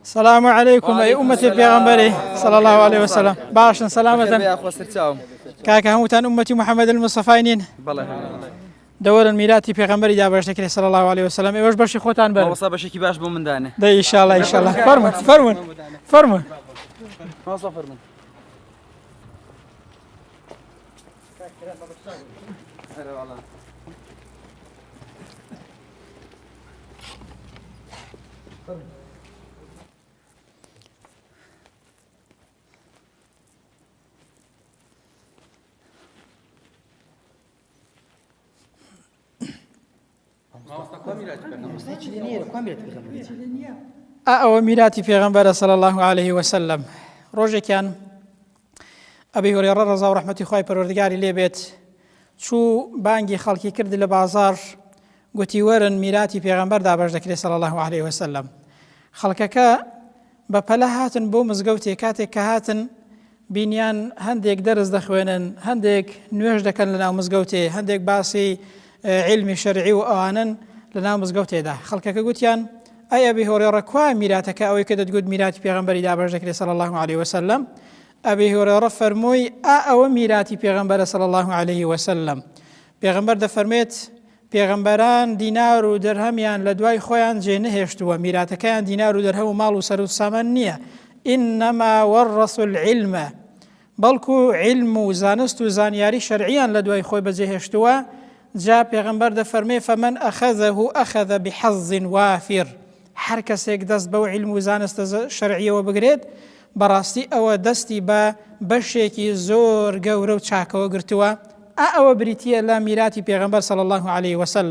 السلام عليكم أي أمة البيغمبري صلى الله عليه وسلم. باشا سلامة كاكا هموتان أمتي محمد المصطفى دور الميلاد بيغمبري دا باشا صلى الله عليه وسلم. إيش باشا خوتان بر وصا باشا كي باش بومن دانه ده إن شاء الله إن شاء الله. فرمون وصا فرمون أو ميلاد بيغمبر صلى الله عليه وسلم. روجي كان أبي هريرة رضي الله ورحمة خوي پروردگاری لێ بێت چوو بانگی خەڵکی کرد لە بازار گوتی وەرن میراتی پێغەمبەر دابەش دەکرێت صلى الله عليه وسلم. خەڵکەکە بەپەلە هاتن بۆ مزگەوتێ کاتێک کە هاتن بینیان هەندێک دەرس دەخوێنن هەندێک نوێژ دەکەن لەناو مزگەوتێ هەندێک باسی علمی شەرعی و ئەوانن لەناو مزگەوتێدا. خەڵکەکە گوتیان ئەی ئەبی هورێرە کوای میراتەکە ئەوەی کە دەتگوت میراتی پێغەمبەری دابەش دەکرێت صلى الله عليه وسلم. ئەبی هورێرە فەرمووی ئەوە میراتی پێغەمبەرە صلى الله عليه وسلم. پێغەمبەر دەفەرمێت پێغەمبەران دینار و دەرهەمیان لە دوای خۆیان جێ نەهێشتووە میراتەکەیان دینار و دەرهەم و ماڵ و سەر و سامان نییە. ئینەما وەڕەسوا العیلمە بەڵکو علم و زانست و زانیاری شەرعیان لە دوای خۆی بەجێهێشتووە. جا پێغەمبەر دەفەرمێ فەمەن ئەخەذەه ئەخەذە بحەظ وافر. هەر کەسێک دەست بەو علم و زانستە شەرعیەوە بگرێت بەڕاستی ئەوە دەستی بە بەشێکی زۆر گەورە و چاکەوە گرتووە. ئەوە بریتیە لە میراتی پێغەمبەر صلى الله عليه وسلم.